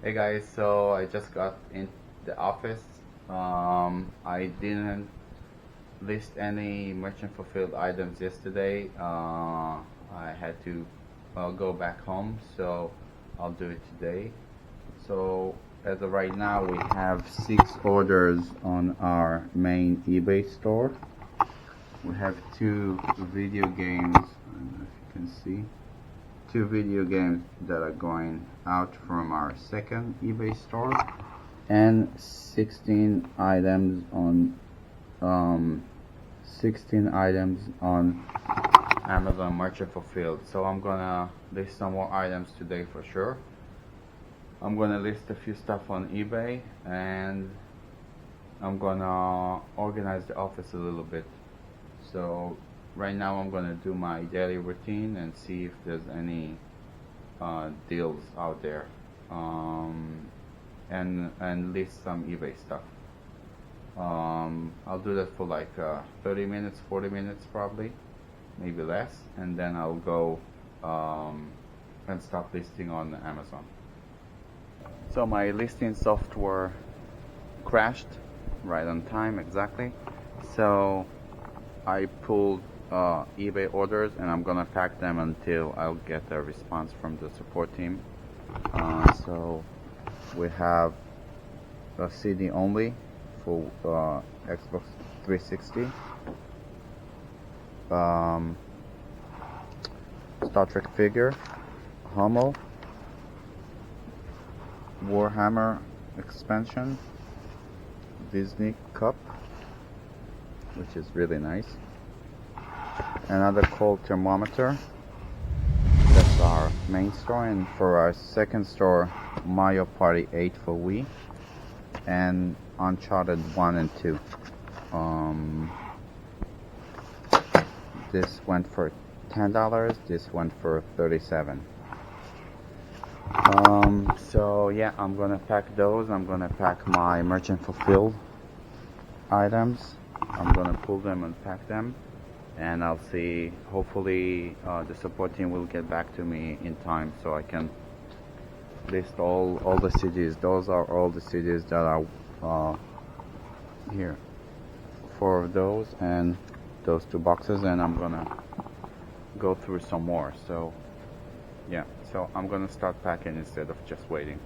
Hey guys, so I just got in the office. I didn't list any merchant fulfilled items yesterday. I had to go back home, so I'll do it today. So as of right now, we have 6 orders on our main eBay store. We have 2 video games. I don't know if you can see. 2 video games that are going out from our second eBay store, and 16 items on 16 items on Amazon Merchant Fulfilled. So I'm gonna list some more items today for sure. I'm gonna list a few stuff on eBay, and I'm gonna organize the office a little bit. So right now I'm gonna do my daily routine and see if there's any deals out there, and list some eBay stuff. I'll do that for like 30 minutes, 40 minutes probably, maybe less, and then I'll go and start listing on Amazon. So my listing software crashed right on time exactly, so I pulled eBay orders, and I'm gonna pack them until I'll get a response from the support team. So we have a CD only for Xbox 360, Star Trek figure, Hummel, Warhammer expansion, Disney cup, which is really nice. Another cold thermometer. That's our main store, and for our second store, Mario Party 8 for Wii and Uncharted 1 and 2. This went for $10. This went for $37. So yeah, I'm gonna pack those. I'm gonna pack my merchant fulfilled items. I'm gonna pull them and pack them, and I'll see, hopefully the support team will get back to me in time so I can list all the CDs. Those are all the CDs that are here. 4 of those and those 2 boxes, and I'm gonna go through some more. So yeah, so I'm gonna start packing instead of just waiting.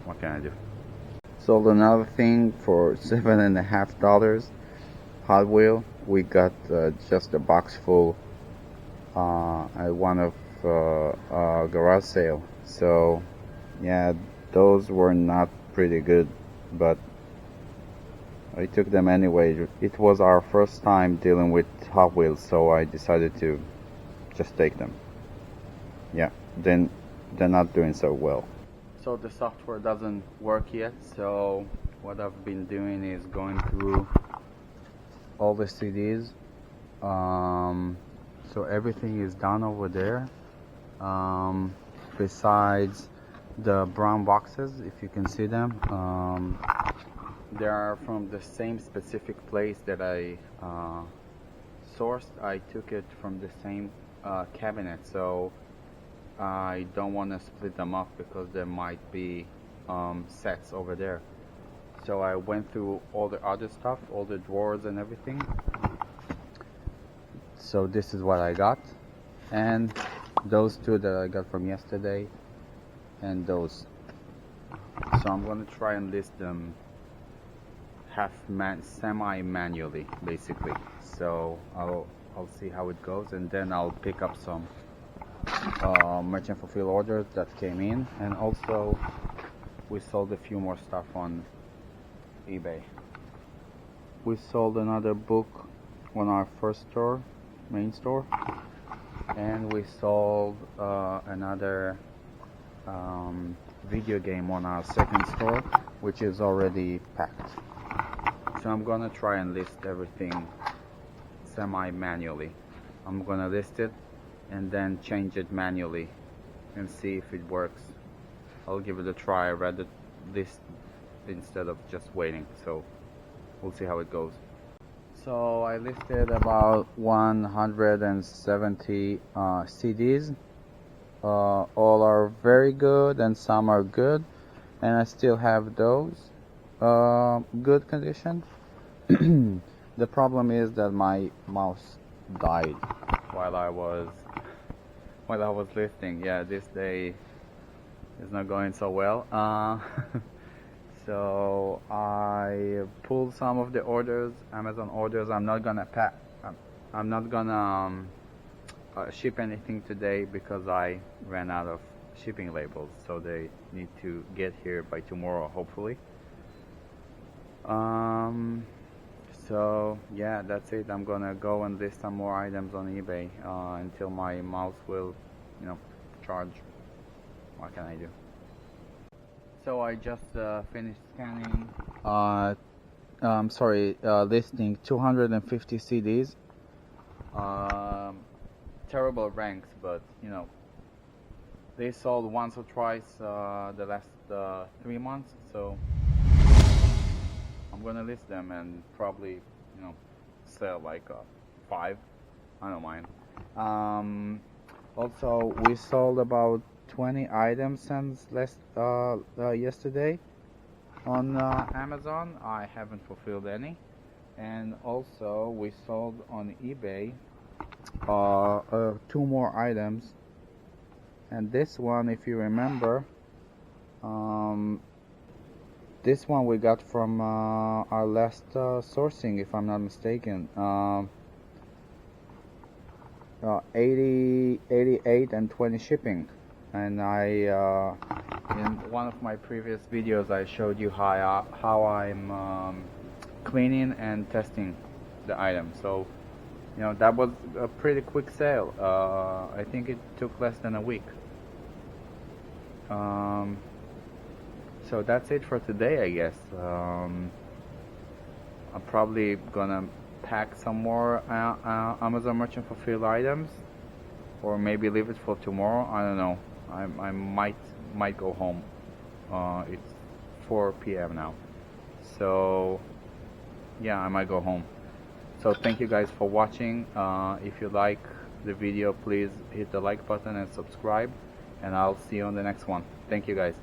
What can I do? Sold another thing for $7.50. Hot Wheel. We got just a box full at one of garage sale. So yeah, those were not pretty good, but I took them anyway. It was our first time dealing with Hot Wheels, so I decided to just take them. Yeah, then they're not doing so well. So the software doesn't work yet, so what I've been doing is going through all the CDs. So everything is done over there, besides the brown boxes, if you can see them. They are from the same specific place that I sourced. I took it from the same cabinet, so I don't want to split them up because there might be sets over there. So I went through all the other stuff, all the drawers and everything. So this is what I got, and those 2 that I got from yesterday, and those. So I'm gonna try and list them semi-manually, basically. So I'll see how it goes, and then I'll pick up some merchant fulfilled orders that came in, and also we sold a few more stuff on eBay. We sold another book on our first store, main store, and we sold another video game on our second store, which is already packed. So I'm gonna try and list everything semi-manually. I'm gonna list it and then change it manually and see if it works. I'll give it a try. I'd rather list instead of just waiting, so we'll see how it goes. So I listed about 170 CDs, All are very good and some are good, and I still have those good condition. The problem is that my mouse died while I was lifting. Yeah, this day is not going so well. So I pulled some of the orders, Amazon orders. I'm not gonna pack. I'm not gonna ship anything today because I ran out of shipping labels. So they need to get here by tomorrow, hopefully. So yeah, that's it. I'm gonna go and list some more items on eBay until my mouse will, charge. What can I do? So I just finished scanning. Listing 250 CDs. Terrible ranks, but they sold once or twice the last 3 months. So I'm gonna list them and probably sell like 5. I don't mind. Also, we sold about 20 items since yesterday on Amazon. I haven't fulfilled any. And also we sold on eBay 2 more items. And this one, if you remember, this one we got from our last sourcing, if I'm not mistaken. 88 and 20 shipping. And I in one of my previous videos I showed you how I'm cleaning and testing the item. So that was a pretty quick sale. I think it took less than a week. So that's it for today, I guess. I'm probably gonna pack some more Amazon Merchant Fulfilled items, or maybe leave it for tomorrow. I don't know. I might go home. It's 4 p.m. now, so yeah, I might go home. So thank you guys for watching. If you like the video, please hit the like button and subscribe, and I'll see you on the next one. Thank you guys.